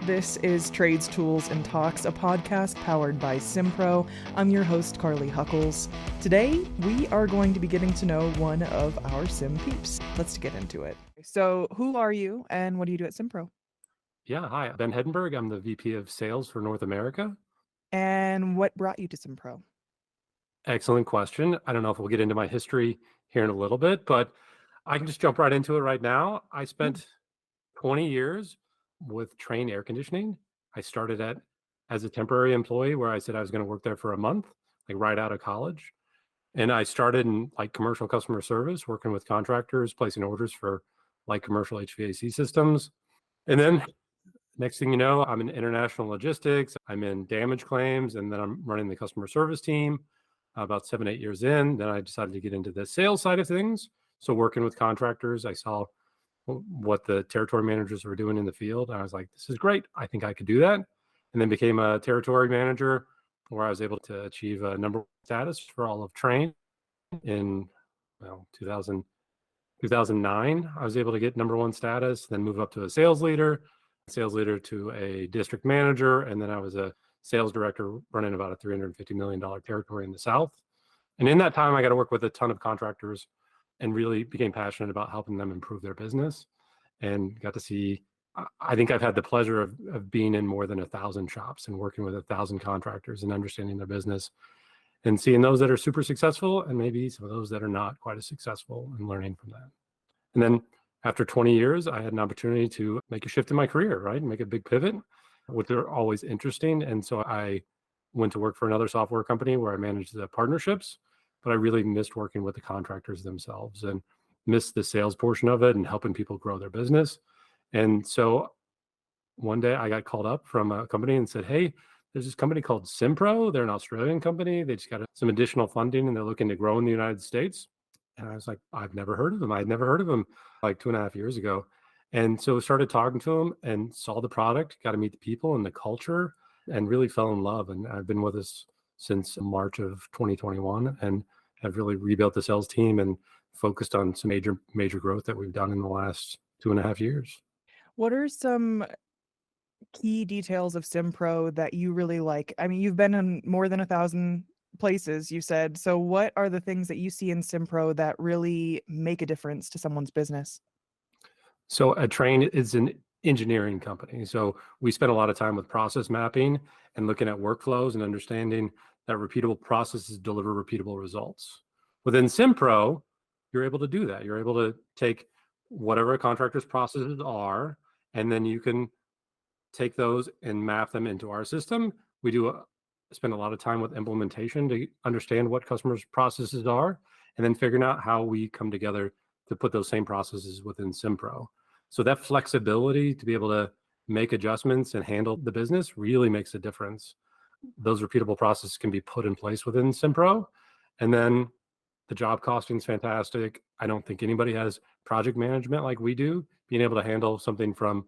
This is Trades, Tools, and Talks, a podcast powered by Simpro. I'm your host, Carly Huckles. Today, we are going to be getting to know one of our Sim peeps. Let's get into it. So, who are you and what do you do at Simpro? Yeah, hi, Ben Hedenberg. I'm the VP of Sales for North America. And what brought you to Simpro? Excellent question. I don't know if we'll get into my history here in a little bit, but I can just jump right into it right now. I spent 20 years with Trane Air Conditioning. I started as a temporary employee where I said I was going to work there for a month, like right out of college. And I started in like commercial customer service, working with contractors, placing orders for like commercial HVAC systems. And then next thing you know, I'm in international logistics, I'm in damage claims, and then I'm running the customer service team. About 7, 8 years in, then I decided to get into the sales side of things. So working with contractors, I saw what the territory managers were doing in the field. And I was like, this is great. I think I could do that. And then became a territory manager where I was able to achieve a number one status for all of Trane in 2009. I was able to get number one status, then move up to a sales leader to a district manager, and then I was a sales director running about a $350 million territory in the South. And in that time, I got to work with a ton of contractors and really became passionate about helping them improve their business and got to see, I think I've had the pleasure of being in more than 1,000 shops and working with 1,000 contractors and understanding their business and seeing those that are super successful and maybe some of those that are not quite as successful and learning from that. And then after 20 years, I had an opportunity to make a shift in my career, right? Make a big pivot, which are always interesting. And so I went to work for another software company where I managed the partnerships, but I really missed working with the contractors themselves and missed the sales portion of it and helping people grow their business. And so one day I got called up from a company and said, hey, there's this company called Simpro. They're an Australian company. They just got some additional funding and they're looking to grow in the United States. And I was like, I've never heard of them. I'd never heard of them like 2.5 years ago. And so started talking to them and saw the product, got to meet the people and the culture and really fell in love. And I've been with us since March of 2021 and have really rebuilt the sales team and focused on some major growth that we've done in the last 2.5 years. What are some key details of Simpro that you really like? I mean, you've been in more than 1,000 places, you said. So what are the things that you see in Simpro that really make a difference to someone's business? So a Trane is an engineering company. So we spend a lot of time with process mapping and looking at workflows and understanding that repeatable processes deliver repeatable results. Within Simpro, you're able to do that. You're able to take whatever a contractor's processes are, and then you can take those and map them into our system. We spend a lot of time with implementation to understand what customers' processes are, and then figuring out how we come together to put those same processes within Simpro. So that flexibility to be able to make adjustments and handle the business really makes a difference. Those repeatable processes can be put in place within Simpro, and then the job costing is fantastic. I don't think anybody has project management like we do, being able to handle something from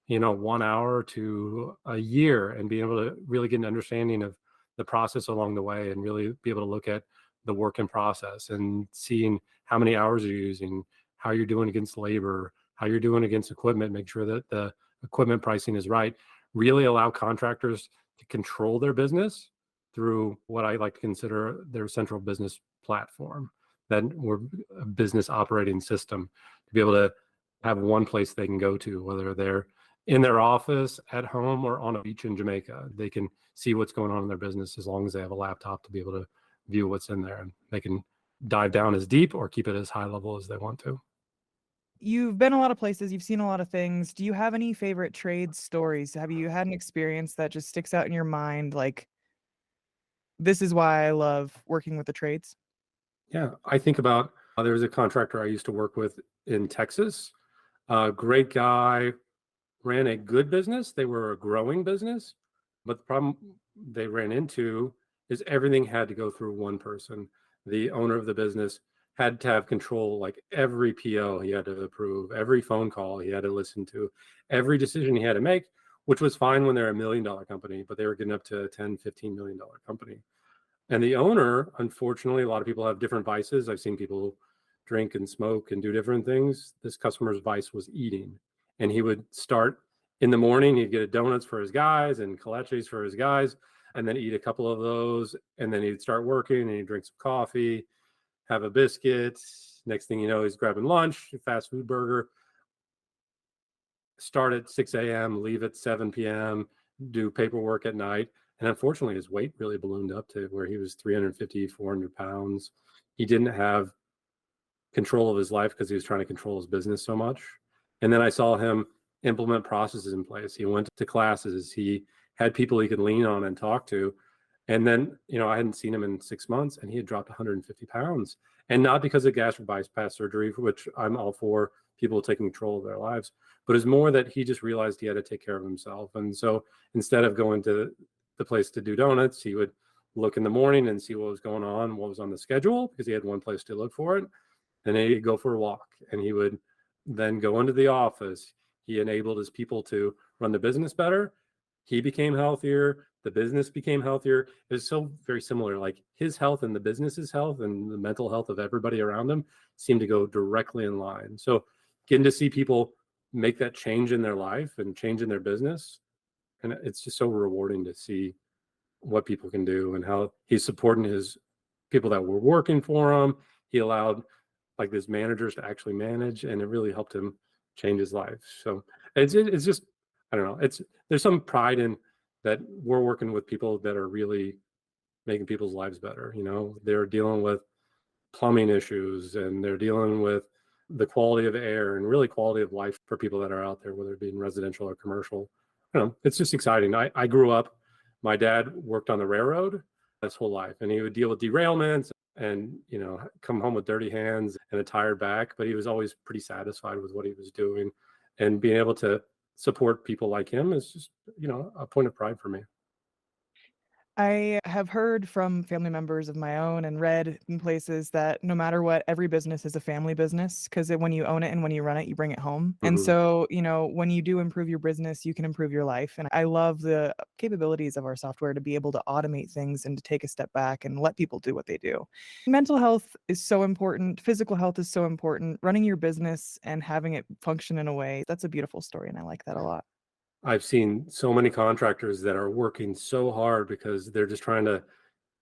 1 hour to a year and being able to really get an understanding of the process along the way and really be able to look at the work in process and seeing how many hours you're using, how you're doing against labor, how you're doing against equipment, make sure that the equipment pricing is right, really allow contractors to control their business through what I like to consider their central business platform, that we're a business operating system to be able to have one place they can go to, whether they're in their office, at home, or on a beach in Jamaica. They can see what's going on in their business as long as they have a laptop to be able to view what's in there. And they can dive down as deep or keep it as high level as they want to. You've been a lot of places, you've seen a lot of things. Do you have any favorite trade stories? Have you had an experience that just sticks out in your mind? Like, this is why I love working with the trades. Yeah, I think about there was a contractor I used to work with in Texas. Great guy, ran a good business. They were a growing business, but the problem they ran into is everything had to go through one person. The owner of the business had to have control, like every PO he had to approve, every phone call he had to listen to, every decision he had to make, which was fine when they're $1 million company, but they were getting up to a $10, $15 million company. And the owner, unfortunately, a lot of people have different vices. I've seen people drink and smoke and do different things. This customer's vice was eating. And he would start In the morning, he'd get donuts for his guys and kolaches for his guys, and then eat a couple of those. And then he'd start working and he'd drink some coffee, have a biscuit. Next thing you know, he's grabbing lunch, a fast food burger, start at 6 a.m., leave at 7 p.m., do paperwork at night. And unfortunately, his weight really ballooned up to where he was 350, 400 pounds. He didn't have control of his life because he was trying to control his business so much. And then I saw him implement processes in place. He went to classes. He had people he could lean on and talk to. And then, I hadn't seen him in 6 months and he had dropped 150 pounds. And not because of gastric bypass surgery, which I'm all for, people taking control of their lives, but it's more that he just realized he had to take care of himself. And so instead of going to the place to do donuts, he would look in the morning and see what was going on, what was on the schedule, because he had one place to look for it. And then he'd go for a walk and he would then go into the office. He enabled his people to run the business better. He became healthier. The business became healthier. It was so very similar. Like his health and the business's health and the mental health of everybody around him seemed to go directly in line. So getting to see people make that change in their life and change in their business, and it's just so rewarding to see what people can do and how he's supporting his people that were working for him. He allowed like his managers to actually manage, and it really helped him change his life. So it's just, I don't know, there's some pride in that we're working with people that are really making people's lives better. They're dealing with plumbing issues and they're dealing with the quality of air and really quality of life for people that are out there, whether it be in residential or commercial. It's just exciting. I grew up, my dad worked on the railroad his whole life, and he would deal with derailments and, come home with dirty hands and a tired back, but he was always pretty satisfied with what he was doing, and being able to support people like him is just, a point of pride for me. I have heard from family members of my own and read in places that no matter what, every business is a family business, because when you own it and when you run it, you bring it home. And Mhm. so, when you do improve your business, you can improve your life. And I love the capabilities of our software to be able to automate things and to take a step back and let people do what they do. Mental health is so important. Physical health is so important. Running your business and having it function in a way, that's a beautiful story. And I like that a lot. I've seen so many contractors that are working so hard because they're just trying to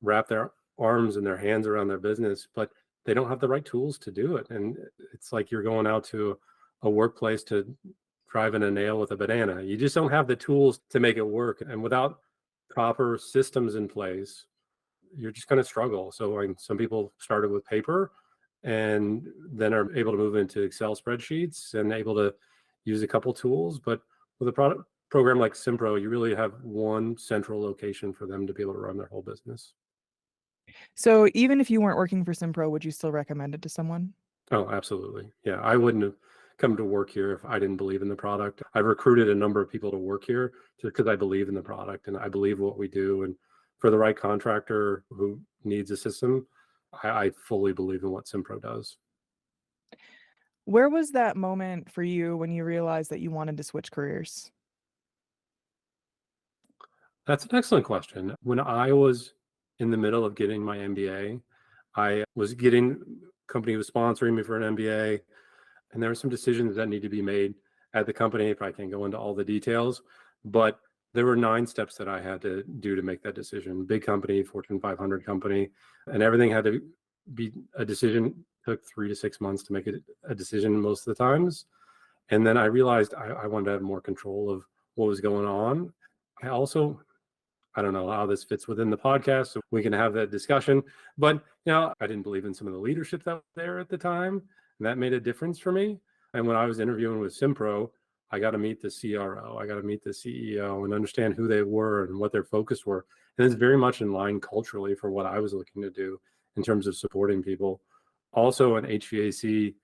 wrap their arms and their hands around their business, but they don't have the right tools to do it. And it's like you're going out to a workplace to drive in a nail with a banana. You just don't have the tools to make it work. And without proper systems in place, you're just going to struggle. So some people started with paper and then are able to move into Excel spreadsheets and able to use a couple tools. But with a product program like Simpro, you really have one central location for them to be able to run their whole business. So even if you weren't working for Simpro, would you still recommend it to someone? Oh, absolutely. Yeah, I wouldn't have come to work here if I didn't believe in the product. I've recruited a number of people to work here just because I believe in the product and I believe what we do. And for the right contractor who needs a system, I fully believe in what Simpro does. Where was that moment for you when you realized that you wanted to switch careers? That's an excellent question. When I was in the middle of getting my MBA, I was getting, company was sponsoring me for an MBA, and there were some decisions that need to be made at the company. If I can't go into all the details, but there were 9 steps that I had to do to make that decision. Big company, Fortune 500 company, and everything had to be a decision. Took 3 to 6 months to make a decision most of the times. And then I realized I wanted to have more control of what was going on. I also, I don't know how this fits within the podcast, so we can have that discussion. But I didn't believe in some of the leadership that was there at the time, and that made a difference for me. And when I was interviewing with Simpro, I got to meet the CRO, I got to meet the CEO, and understand who they were and what their focus were. And it's very much in line culturally for what I was looking to do in terms of supporting people. Also, in HVAC,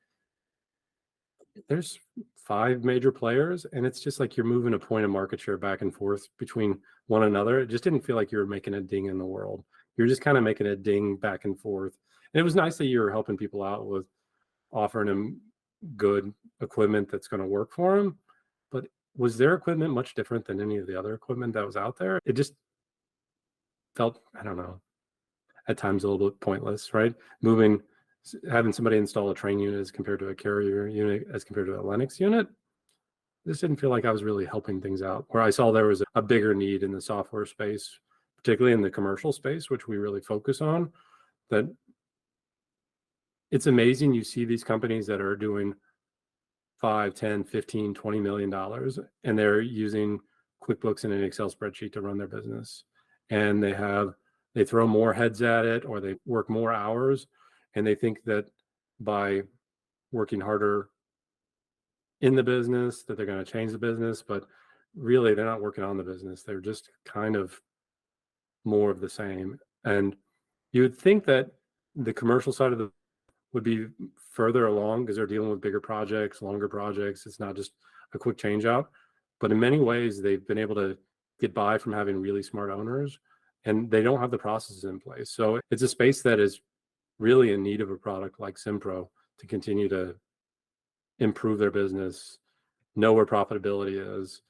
there's 5 major players, and it's just like you're moving a point of market share back and forth between one another. It just didn't feel like you were making a ding in the world. You're just kind of making a ding back and forth. And it was nice that you were helping people out with offering them good equipment that's going to work for them. But was their equipment much different than any of the other equipment that was out there? It just felt, I don't know, at times a little bit pointless, right? Having somebody install a train unit as compared to a carrier unit as compared to a Lennox unit, this didn't feel like I was really helping things out, where I saw there was a bigger need in the software space, particularly in the commercial space, which we really focus on. That it's amazing. You see these companies that are doing 5, 10, 15, $20 million, and they're using QuickBooks and an Excel spreadsheet to run their business. And they throw more heads at it, or they work more hours, and they think that by working harder in the business that they're going to change the business, but really they're not working on the business. They're just kind of more of the same. And you would think that the commercial side of the would be further along because they're dealing with bigger projects, longer projects. It's not just a quick change out. But in many ways, they've been able to get by from having really smart owners, and they don't have the processes in place. So it's a space that is really in need of a product like Simpro to continue to improve their business, know where profitability is.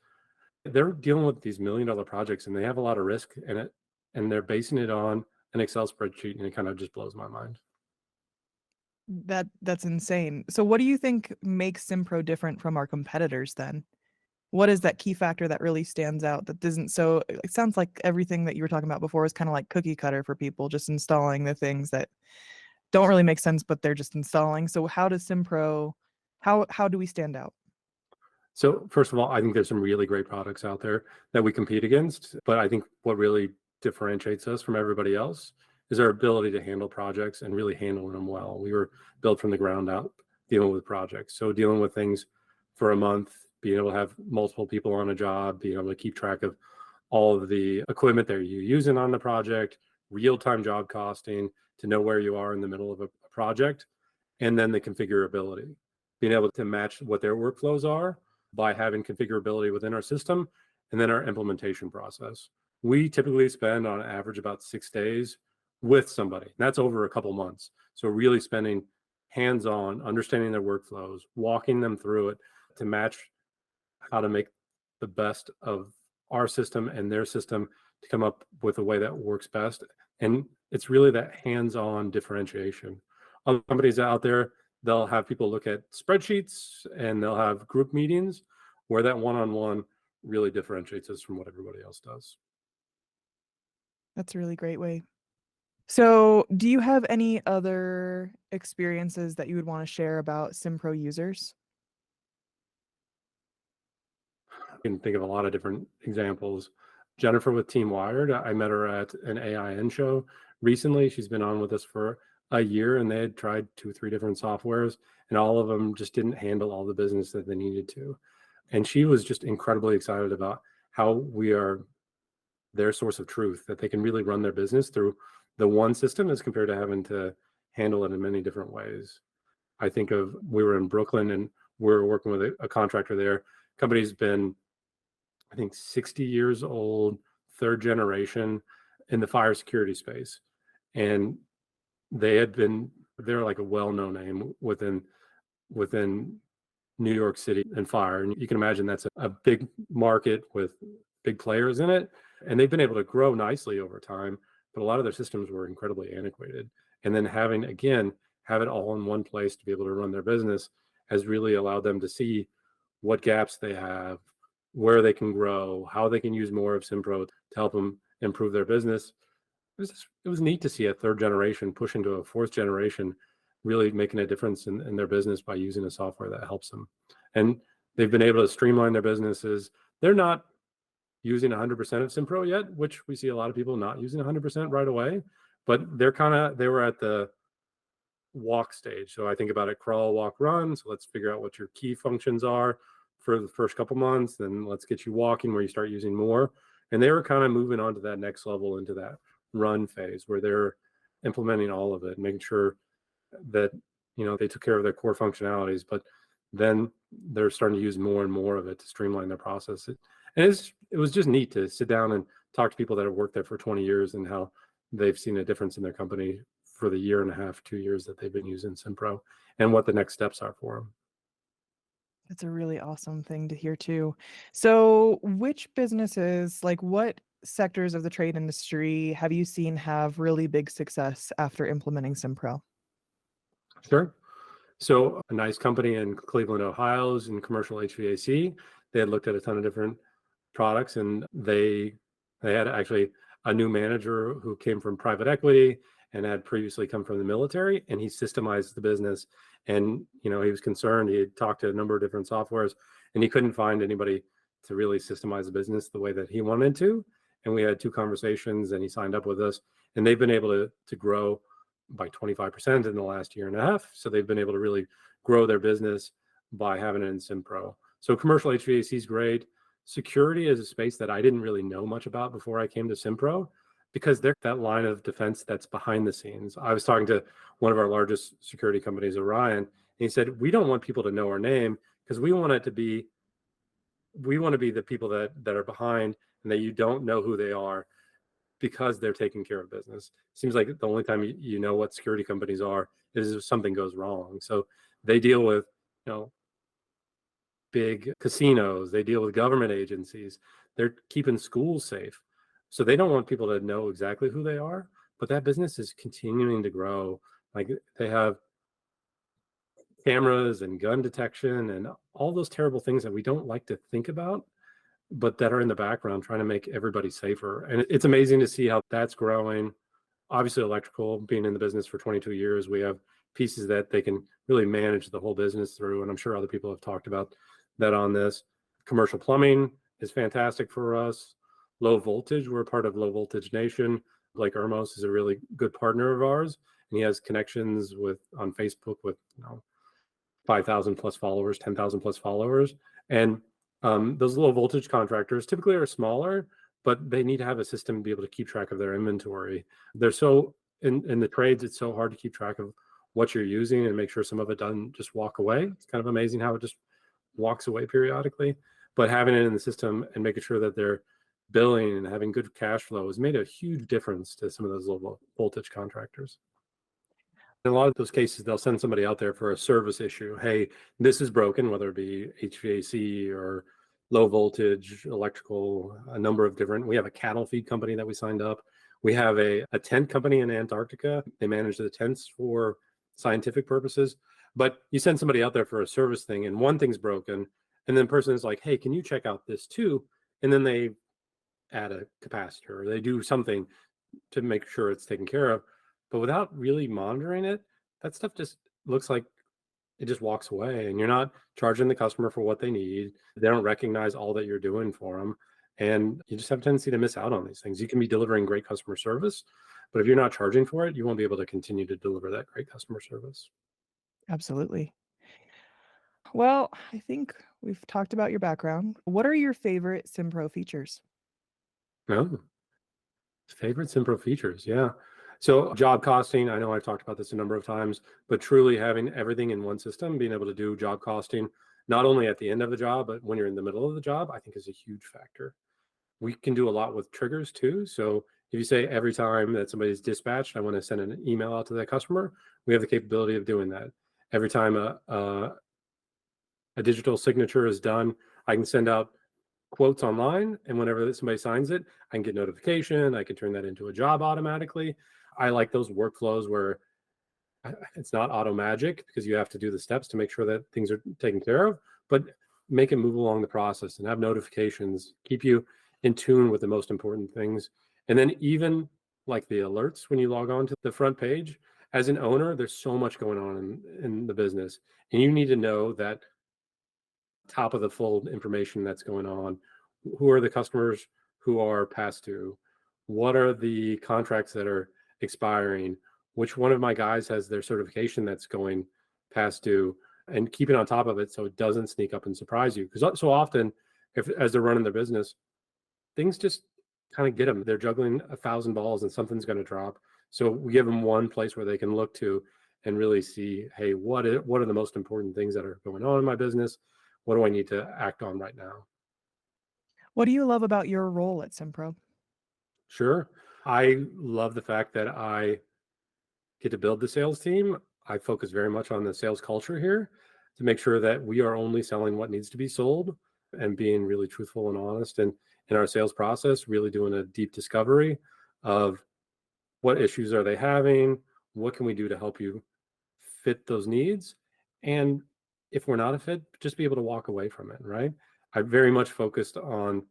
They're dealing with these $1 million projects, and they have a lot of risk in it, and they're basing it on an Excel spreadsheet, and it kind of just blows my mind. That's insane. So what do you think makes Simpro different from our competitors then? What is that key factor that really stands out that isn't so, it sounds like everything that you were talking about before is kind of like cookie cutter for people, just installing the things that don't really make sense, but they're just installing. So how does Simpro, how do we stand out? So first of all, I think there's some really great products out there that we compete against, but I think what really differentiates us from everybody else is our ability to handle projects and really handling them well. We were built from the ground up dealing with projects. So dealing with things for a month, being able to have multiple people on a job, being able to keep track of all of the equipment that you're using on the project, real-time job costing to know where you are in the middle of a project, and then the configurability, being able to match what their workflows are by having configurability within our system, and then our implementation process. We typically spend on average about 6 days with somebody. That's over a couple months. So really spending hands-on, understanding their workflows, walking them through it to match how to make the best of our system and their system to come up with a way that works best. And it's really that hands-on differentiation. Other companies out there, they'll have people look at spreadsheets and they'll have group meetings where that one-on-one really differentiates us from what everybody else does. That's a really great way. So do you have any other experiences that you would want to share about Simpro users? I can think of a lot of different examples. Jennifer with Team Wired, I met her at an AIN show recently. She's been on with us for a year, and they had tried 2, 3 different softwares, and all of them just didn't handle all the business that they needed to. And she was just incredibly excited about how we are their source of truth, that they can really run their business through the one system as compared to having to handle it in many different ways. I think of, we were in Brooklyn and we're working with a contractor there. Company's been, I think, 60 years old, third generation in the fire security space. And they're like a well-known name within New York City and fire. And you can imagine that's a big market with big players in it. And they've been able to grow nicely over time, but a lot of their systems were incredibly antiquated. And then have it all in one place to be able to run their business has really allowed them to see what gaps they have, where they can grow, how they can use more of Simpro to help them improve their business. It was neat to see a third generation push into a fourth generation, really making a difference in their business by using a software that helps them. And they've been able to streamline their businesses. They're not using 100% of Simpro yet, which we see a lot of people not using 100% right away, but they were at the walk stage. So I think about it, crawl, walk, run. So let's figure out what your key functions are for the first couple months. Then let's get you walking where you start using more. And they were kind of moving on to that next level, into that run phase where they're implementing all of it, making sure that, they took care of their core functionalities, but then they're starting to use more and more of it to streamline their process. And it was just neat to sit down and talk to people that have worked there for 20 years and how they've seen a difference in their company for the 1.5 2 years that they've been using Simpro, and what the next steps are for them. That's a really awesome thing to hear too. So which businesses, like what sectors of the trade industry have you seen have really big success after implementing Simpro? Sure. So a nice company in Cleveland, Ohio is in commercial HVAC. They had looked at a ton of different products, and they had actually a new manager who came from private equity and had previously come from the military, and he systemized the business. And he was concerned. He had talked to a number of different softwares, and he couldn't find anybody to really systemize the business the way that he wanted to. And we had 2 conversations, and he signed up with us, and they've been able to grow by 25% in the last year and a half. So they've been able to really grow their business by having it in Simpro. So commercial HVAC is great. Security is a space that I didn't really know much about before I came to Simpro, because they're that line of defense that's behind the scenes. I was talking to one of our largest security companies, Orion, and he said, we don't want people to know our name because we want to be the people that are behind, and that you don't know who they are, because they're taking care of business. Seems like the only time you know what security companies are is if something goes wrong. So they deal with, big casinos, they deal with government agencies, they're keeping schools safe. So they don't want people to know exactly who they are, but that business is continuing to grow. Like, they have cameras and gun detection and all those terrible things that we don't like to think about, but that are in the background trying to make everybody safer. And it's amazing to see how that's growing. Obviously, electrical, being in the business for 22 years, we have pieces that they can really manage the whole business through. And I'm sure other people have talked about that on this. Commercial plumbing is fantastic for us. Low voltage, we're a part of Low Voltage Nation. Blake Ermos is a really good partner of ours, and he has connections on Facebook with 5,000 plus followers, 10,000 plus followers. And those low voltage contractors typically are smaller, but they need to have a system to be able to keep track of their inventory. They're so in the trades, it's so hard to keep track of what you're using and make sure some of it doesn't just walk away. It's kind of amazing how it just walks away periodically. But having it in the system and making sure that they're billing and having good cash flow has made a huge difference to some of those low voltage contractors. In a lot of those cases, they'll send somebody out there for a service issue. Hey, this is broken, whether it be HVAC or low voltage, electrical, a number of different. We have a cattle feed company that we signed up. We have a tent company in Antarctica. They manage the tents for scientific purposes. But you send somebody out there for a service thing, and one thing's broken, and then the person is like, hey, can you check out this too? And then they add a capacitor, or they do something to make sure it's taken care of. But without really monitoring it, that stuff just looks like it just walks away, and you're not charging the customer for what they need. They don't recognize all that you're doing for them. And you just have a tendency to miss out on these things. You can be delivering great customer service, but if you're not charging for it, you won't be able to continue to deliver that great customer service. Absolutely. Well, I think we've talked about your background. What are your favorite Simpro features? No. Favorite Simpro features, yeah. So job costing, I know I've talked about this a number of times, but truly having everything in one system, being able to do job costing, not only at the end of the job, but when you're in the middle of the job, I think is a huge factor. We can do a lot with triggers too. So if you say every time that somebody's dispatched, I want to send an email out to that customer, we have the capability of doing that. Every time a digital signature is done, I can send out quotes online, and whenever somebody signs it, I can get notification. I can turn that into a job automatically. I like those workflows where it's not auto magic, because you have to do the steps to make sure that things are taken care of, but make it move along the process and have notifications, keep you in tune with the most important things. And then even like the alerts when you log on to the front page, as an owner, there's so much going on in the business, and you need to know that top of the fold information that's going on. Who are the customers who are past due? What are the contracts that are expiring? Which one of my guys has their certification that's going past due? And keeping on top of it so it doesn't sneak up and surprise you. Because so often, as they're running their business, things just kind of get them. They're juggling 1,000 balls and something's going to drop. So we give them one place where they can look to and really see, hey, what are the most important things that are going on in my business? What do I need to act on right now? What do you love about your role at Simpro? Sure. I love the fact that I get to build the sales team. I focus very much on the sales culture here to make sure that we are only selling what needs to be sold, and being really truthful and honest. And in our sales process, really doing a deep discovery of what issues are they having, what can we do to help you fit those needs, and if we're not a fit, just be able to walk away from it, right? I very much focused on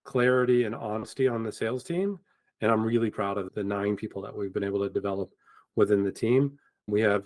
clarity and honesty on the sales team. And I'm really proud of the 9 people that we've been able to develop within the team. We have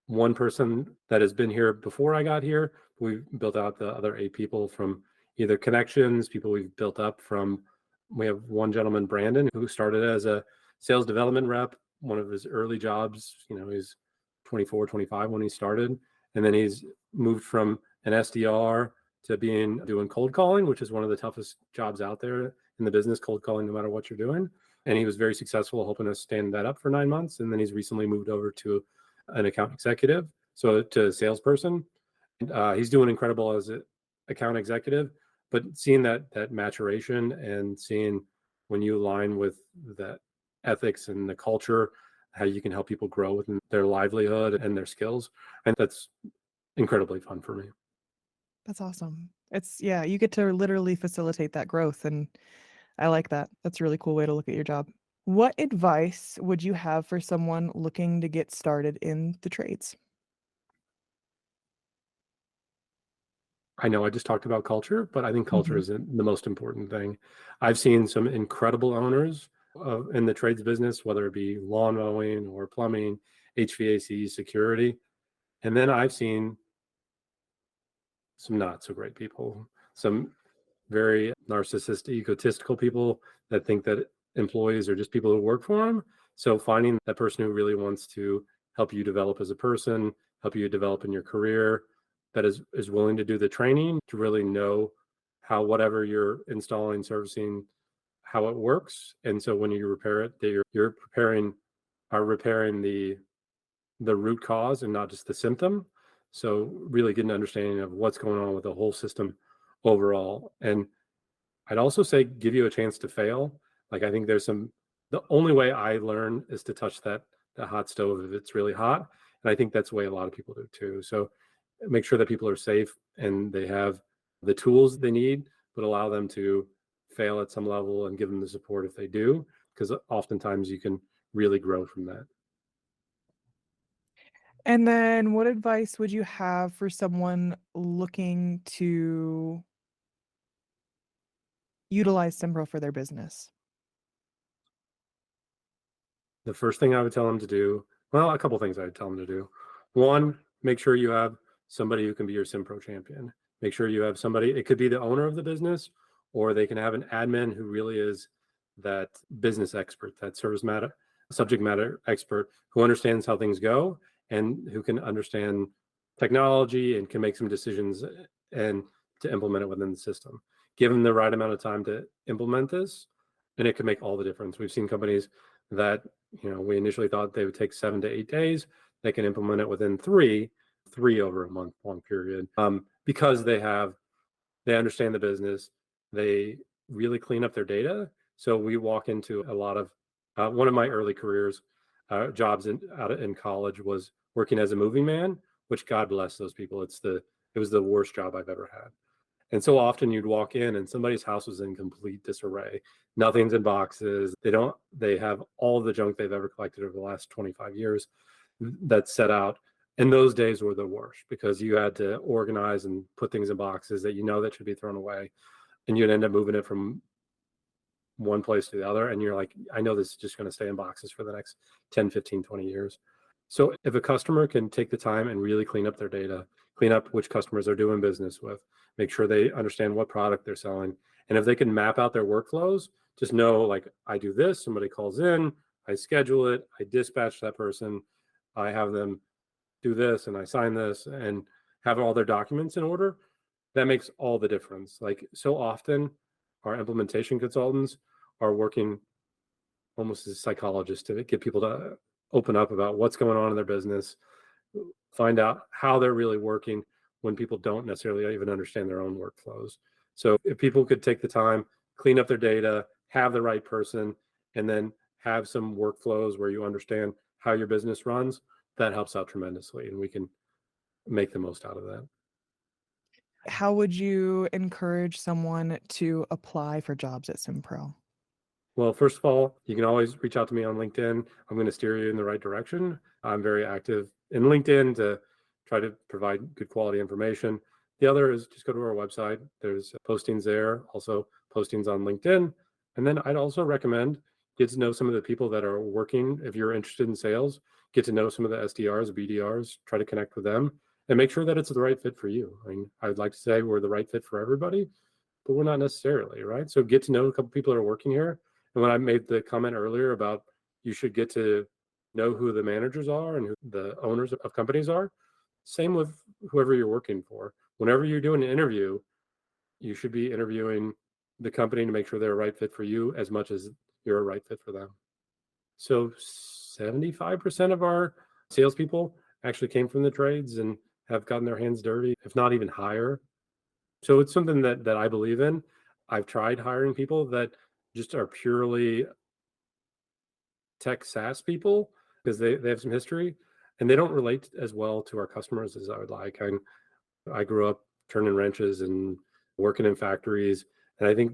one person that has been here before I got here. We've built out the other 8 people from either connections, people we've built up from. We have one gentleman, Brandon, who started as a sales development rep. One of his early jobs, he's 24, 25 when he started. And then he's moved from an SDR to doing cold calling, which is one of the toughest jobs out there in the business, cold calling, no matter what you're doing. And he was very successful helping us stand that up for 9 months. And then he's recently moved over to an account executive, so to a salesperson. He's doing incredible as an account executive, but seeing that maturation and seeing when you align with the ethics and the culture, how you can help people grow within their livelihood and their skills. And that's incredibly fun for me. That's awesome. You get to literally facilitate that growth, and I like that. That's a really cool way to look at your job. What advice would you have for someone looking to get started in the trades? I know I just talked about culture, but I think culture is the most important thing. I've seen some incredible owners in the trades business, whether it be lawn mowing or plumbing, HVAC, security. And then I've seen some not so great people, some very narcissistic, egotistical people that think that employees are just people who work for them. So finding that person who really wants to help you develop as a person, help you develop in your career, that is willing to do the training to really know how whatever you're installing, servicing, how it works. And so when you repair it, that you're repairing the root cause and not just the symptom. So really get an understanding of what's going on with the whole system overall. And I'd also say give you a chance to fail. Like I think the only way I learn is to touch that hot stove if it's really hot. And I think that's the way a lot of people do too. So make sure that people are safe and they have the tools they need, but allow them to fail at some level and give them the support if they do, because oftentimes you can really grow from that. And then what advice would you have for someone looking to utilize Simpro for their business? The first thing I would tell them to do, well, a couple things I would tell them to do. One, make sure you have somebody who can be your Simpro champion. Make sure you have somebody, it could be the owner of the business, or they can have an admin who really is that business expert, that subject matter expert who understands how things go and who can understand technology and can make some decisions and to implement it within the system. Give them the right amount of time to implement this, and it can make all the difference. We've seen companies that we initially thought they would take 7 to 8 days. They can implement it within three over a month long period, because they understand the business. They really clean up their data. So we walk into a lot of one of my early careers jobs out in college was working as a moving man, which God bless those people. It was the worst job I've ever had. And so often you'd walk in and somebody's house was in complete disarray. Nothing's in boxes. They have all the junk they've ever collected over the last 25 years that's set out. And those days were the worst because you had to organize and put things in boxes that that should be thrown away. And you'd end up moving it from one place to the other. And you're like, I know this is just going to stay in boxes for the next 10, 15, 20 years. So if a customer can take the time and really clean up their data, clean up which customers they're doing business with, make sure they understand what product they're selling. And if they can map out their workflows, just know, like, I do this, somebody calls in, I schedule it, I dispatch that person, I have them do this, and I sign this, and have all their documents in order. That makes all the difference. Like, so often our implementation consultants are working almost as psychologists to get people to open up about what's going on in their business, find out how they're really working when people don't necessarily even understand their own workflows. So if people could take the time, clean up their data, have the right person, and then have some workflows where you understand how your business runs, that helps out tremendously, and we can make the most out of that. How would you encourage someone to apply for jobs at Simpro? Well, first of all, you can always reach out to me on LinkedIn. I'm going to steer you in the right direction. I'm very active in LinkedIn to try to provide good quality information. The other is just go to our website. There's postings there, also postings on LinkedIn. And then I'd also recommend get to know some of the people that are working. If you're interested in sales, get to know some of the SDRs, BDRs, try to connect with them and make sure that it's the right fit for you. I mean, I'd like to say we're the right fit for everybody, but we're not necessarily, right? So get to know a couple people that are working here. And when I made the comment earlier about you should get to know who the managers are and who the owners of companies are, same with whoever you're working for. Whenever you're doing an interview, you should be interviewing the company to make sure they're a right fit for you as much as you're a right fit for them. So 75% of our salespeople actually came from the trades and have gotten their hands dirty, if not even higher. So it's something that I believe in. I've tried hiring people that just are purely tech SaaS people because they have some history and they don't relate as well to our customers as I would like. I grew up turning wrenches and working in factories. And I think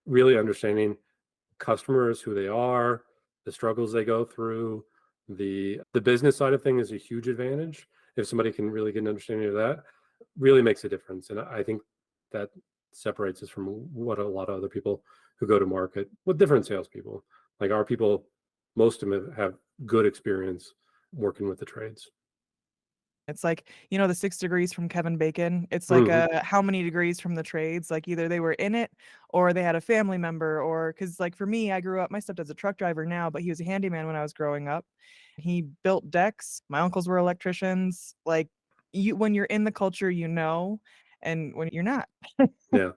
really understanding customers, who they are, the struggles they go through, the business side of things is a huge advantage. If somebody can really get an understanding of that, really makes a difference. And I think that separates us from what a lot of other people who go to market with different salespeople. Like our people, most of them have good experience working with the trades. It's like, the 6 degrees from Kevin Bacon. It's like, Mhm. how many degrees from the trades? Like, either they were in it or they had a family member, or because, like, for me, I grew up, my stepdad's a truck driver now, but he was a handyman when I was growing up. He built decks. My uncles were electricians. Like, when you're in the culture, and when you're not. Yeah.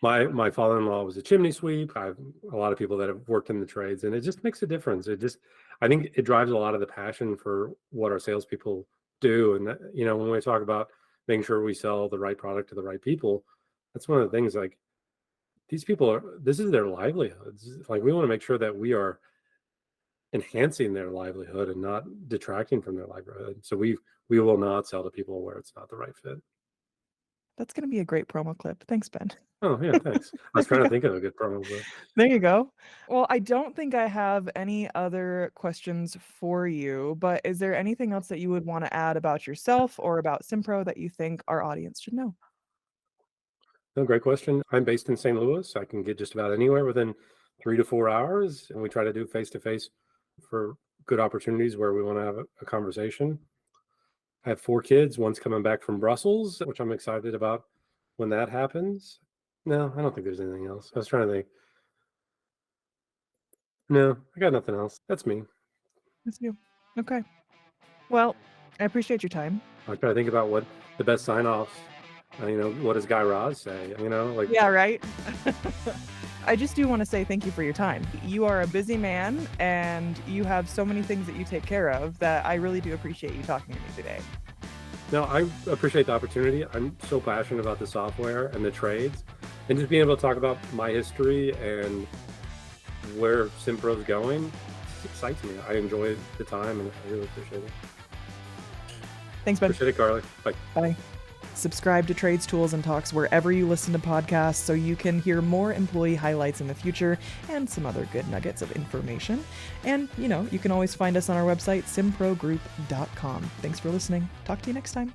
My father-in-law was a chimney sweep. I've a lot of people that have worked in the trades, and it just makes a difference. I think it drives a lot of the passion for what our salespeople do. And that, when we talk about making sure we sell the right product to the right people, that's one of the things. Like these people this is their livelihoods. Like we want to make sure that we are enhancing their livelihood and not detracting from their livelihood. So we will not sell to people where it's not the right fit. That's gonna be a great promo clip. Thanks, Ben. Oh yeah, thanks. I There was you trying to go. think of a good promo. There you go. Well, I don't think I have any other questions for you, but is there anything else that you would want to add about yourself or about Simpro that you think our audience should know? No, great question. I'm based in St. Louis. I can get just about anywhere within 3 to 4 hours, and we try to do face to face for good opportunities where we want to have a conversation. I have 4 kids. One's coming back from Brussels, which I'm excited about when that happens. No, I don't think there's anything else. I was trying to think. No, I got nothing else. That's me. That's you. Okay. Well, I appreciate your time. I try to think about what the best sign offs. What does Guy Raz say? Like Yeah, right? I just do want to say thank you for your time. You are a busy man and you have so many things that you take care of that I really do appreciate you talking to me today. No, I appreciate the opportunity. I'm so passionate about the software and the trades, and just being able to talk about my history and where Simpro's going excites me. I enjoy the time, and I really appreciate it. Thanks, Ben. Appreciate it, Carly. Bye. Bye. Subscribe to Trades, Tools, and Talks wherever you listen to podcasts so you can hear more employee highlights in the future and some other good nuggets of information. And, you can always find us on our website, simprogroup.com. Thanks for listening. Talk to you next time.